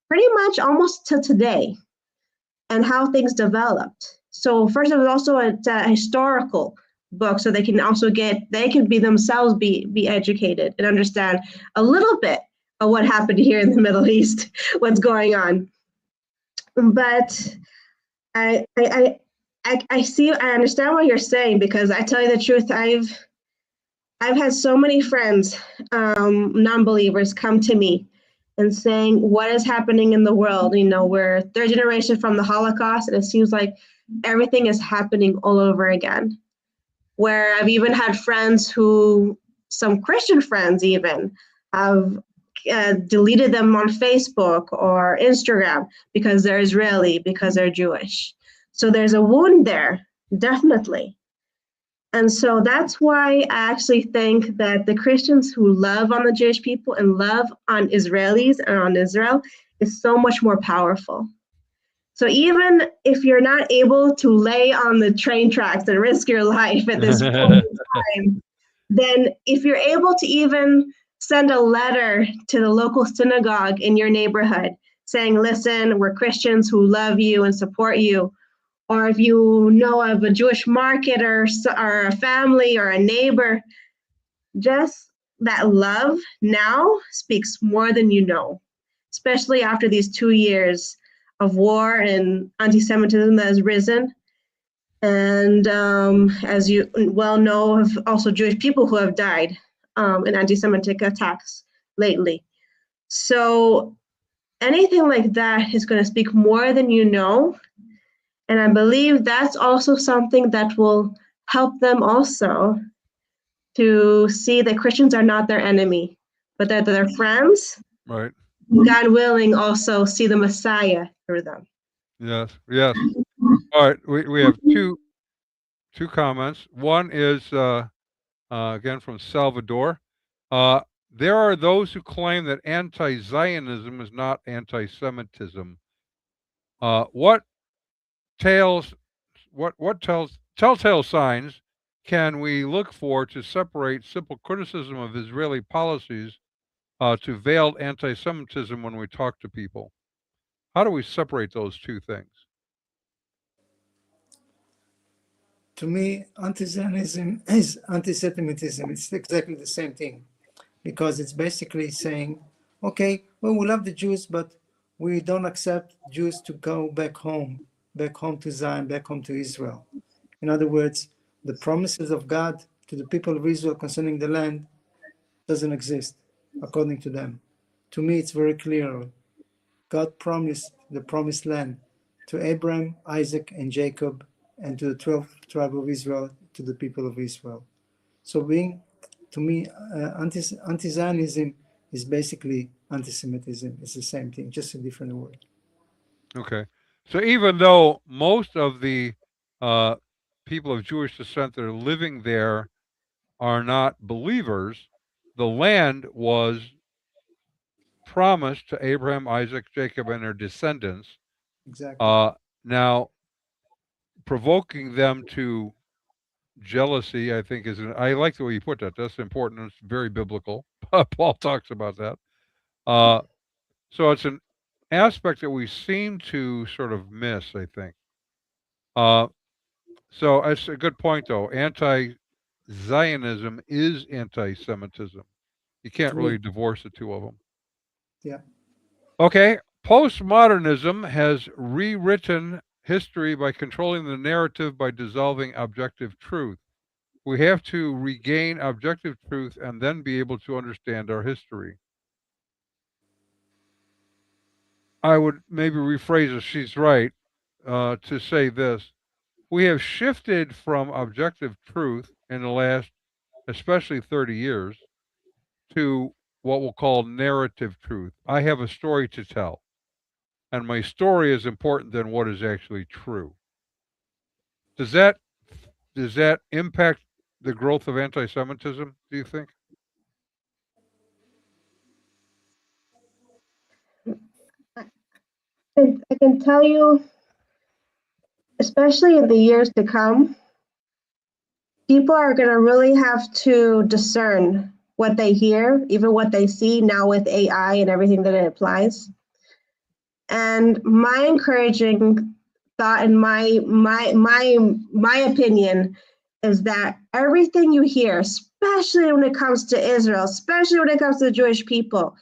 pretty much almost to today, and how things developed. So first, it was also a historical book, so they can also be themselves be educated and understand a little bit of what happened here in the Middle East, what's going on. But I understand what you're saying, because I tell you the truth, I've had so many friends, non-believers, come to me and saying, what is happening in the world? You know, we're third generation from the Holocaust, and it seems like everything is happening all over again. Where I've even had friends some Christian friends even, have deleted them on Facebook or Instagram because they're Israeli, because they're Jewish. So there's a wound there, definitely. And so that's why I actually think that the Christians who love on the Jewish people and love on Israelis and on Israel is so much more powerful. So even if you're not able to lay on the train tracks and risk your life at this point in time, then if you're able to even send a letter to the local synagogue in your neighborhood saying, listen, we're Christians who love you and support you, or if you know of a Jewish market or a family or a neighbor, just that love now speaks more than you know, especially after these 2 years of war and anti-Semitism that has risen. And as you well know, of also Jewish people who have died in anti-Semitic attacks lately. So anything like that is going to speak more than you know. And I believe that's also something that will help them also to see that Christians are not their enemy, but that they're friends. Right. God willing, also see the Messiah through them. Yes. Yes. All right. We have two comments. One is again from Salvador. Uh, there are those who claim that anti-Zionism is not anti-Semitism. What tales? What telltale signs can we look for to separate simple criticism of Israeli policies to veiled anti-Semitism when we talk to people? How do we separate those two things? To me, anti-Zionism is anti-Semitism. It's exactly the same thing, because it's basically saying, okay, well, we love the Jews, but we don't accept Jews to go back home to Zion, back home to Israel. In other words, the promises of God to the people of Israel concerning the land doesn't exist, according to them. To me, it's very clear. God promised the promised land to Abraham, Isaac, and Jacob, and to the 12 tribe of Israel, to the people of Israel. So to me, anti-Zionism is basically anti-Semitism. It's the same thing, just a different word. Okay. So even though most of the uh, people of Jewish descent that are living there are not believers, the land was promised to Abraham, Isaac, Jacob, and their descendants. Exactly. Now, provoking them to jealousy, I think, I like the way you put that. That's important. It's very biblical. Paul talks about that. So it's an aspect that we seem to sort of miss, I think. Uh, so it's a good point, though. Anti-Zionism is anti-Semitism. You can't True. really divorce the two of them. Yeah. Okay, postmodernism has rewritten history by controlling the narrative by dissolving objective truth. We have to regain objective truth and then be able to understand our history. I would maybe rephrase it, she's right, to say this. we have shifted from objective truth in the last, especially 30 years, to what we'll call narrative truth. I have a story to tell, and my story is important than what is actually true. Does that impact the growth of anti-Semitism, do you think? I can tell you, especially in the years to come, people are going to really have to discern what they hear, even what they see now with AI and everything that it applies. And my encouraging thought and my opinion is that everything you hear, especially when it comes to Israel, especially when it comes to the Jewish people,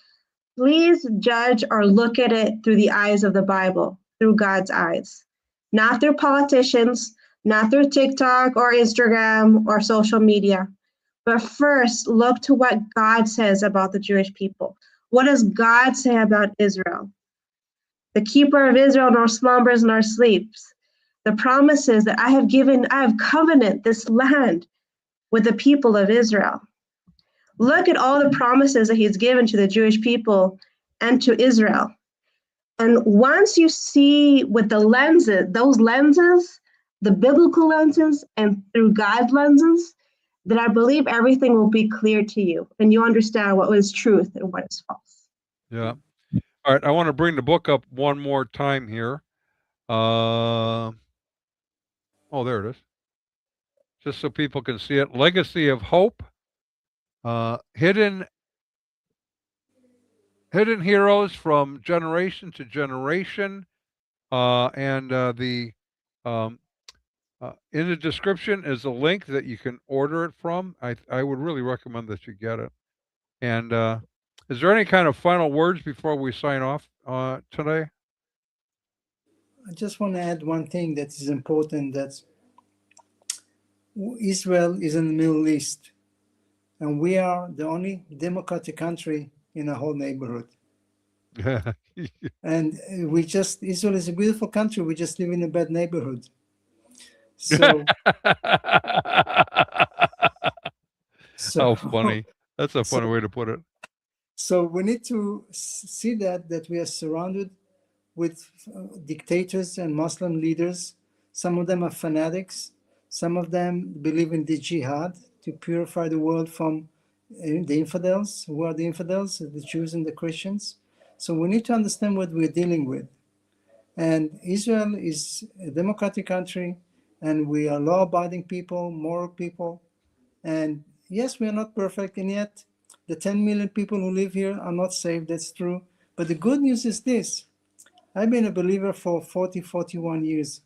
please judge or look at it through the eyes of the Bible, through God's eyes, not through politicians, not through TikTok or Instagram or social media. But first, look to what God says about the Jewish people. What does God say about Israel? The keeper of Israel nor slumbers nor sleeps. The promises that I have covenant this land with the people of Israel. Look at all the promises that he's given to the Jewish people and to Israel. And once you see with the lenses, those lenses, the biblical lenses and through God's lenses, then I believe everything will be clear to you and you understand what is truth and what is false. Yeah. All right. I want to bring the book up one more time here. Oh, there it is. Just so people can see it. Legacy of Hope. Hidden heroes from generation to generation. And the in the description is a link that you can order it from. I would really recommend that you get it. And is there any kind of final words before we sign off today? I just want to add one thing that is important, that Israel is in the Middle East, and we are the only democratic country in a whole neighborhood. And Israel is a beautiful country. We just live in a bad neighborhood. So, how funny. That's a funny way to put it. So we need to see that we are surrounded with dictators and Muslim leaders. Some of them are fanatics. Some of them believe in the jihad to purify the world from the infidels. Who are the infidels? The Jews and the Christians. So we need to understand what we're dealing with. And Israel is a democratic country, and we are law-abiding people, moral people. And yes, we are not perfect, and yet the 10 million people who live here are not saved. That's true. But the good news is this. I've been a believer for 41 years.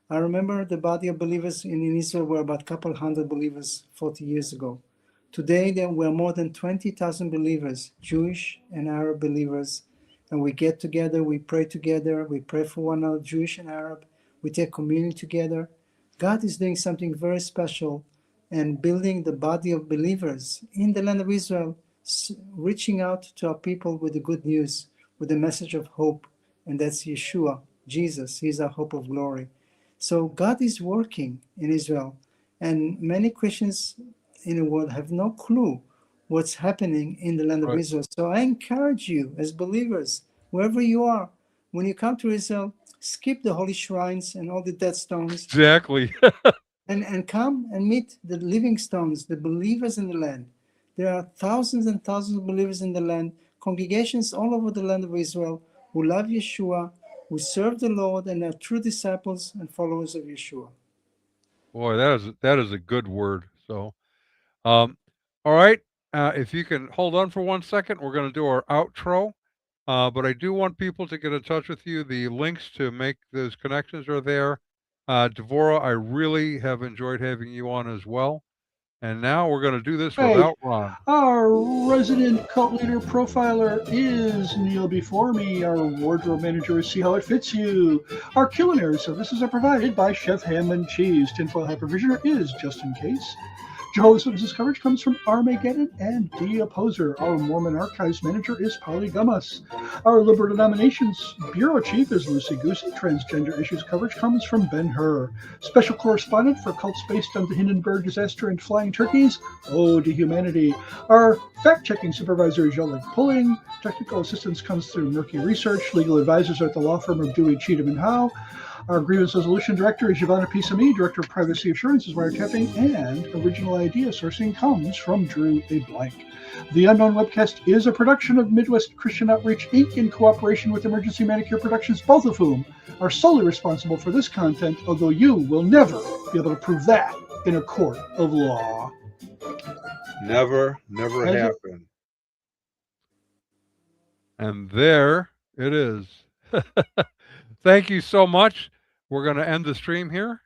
I remember the body of believers in Israel were about a couple hundred believers 40 years ago. Today, there were more than 20,000 believers, Jewish and Arab believers. And we get together, we pray together, we pray for one another, Jewish and Arab. We take communion together. God is doing something very special and building the body of believers in the land of Israel, reaching out to our people with the good news, with the message of hope. And that's Yeshua, Jesus. He's our hope of glory. So God is working in Israel. And many Christians in the world have no clue what's happening in the land of Israel. So I encourage you as believers, wherever you are, when you come to Israel, skip the holy shrines and all the dead stones. Exactly. and come and meet the living stones, the believers in the land. There are thousands and thousands of believers in the land, congregations all over the land of Israel who love Yeshua, who serve the Lord, and are true disciples and followers of Yeshua. Boy, that is a good word. So, all right. If you can hold on for 1 second, we're going to do our outro. But I do want people to get in touch with you. The links to make those connections are there. Devorah, I really have enjoyed having you on as well. And now we're going to do this without Ron. Our resident cult leader profiler is Neil before me. Our wardrobe manager is See How It Fits You. Our culinary services are provided by Chef Ham and Cheese. Tinfoil Hat Provisioner is Just In Case. Jehovah's Witnesses coverage comes from Armageddon and The Opposer. Our Mormon Archives Manager is Polly Gummas. Our Liberal Denominations Bureau Chief is Lucy Goosey. Transgender issues coverage comes from Ben Hur. Special correspondent for cults based on the Hindenburg disaster and flying turkeys, Ode to Humanity. Our fact-checking supervisor is Yolik Pulling. Technical assistance comes through Murky Research. Legal advisors are at the law firm of Dewey, Cheatham and Howe. Our Grievance Resolution Director is Giovanna Pisami. Director of Privacy Assurance is Wiretapping. And original idea sourcing comes from Drew A. Blank. The Unknown Webcast is a production of Midwest Christian Outreach, Inc. in cooperation with Emergency Manicure Productions, both of whom are solely responsible for this content, although you will never be able to prove that in a court of law. Never Has it? happened. And there it is. Thank you so much. We're going to end the stream here.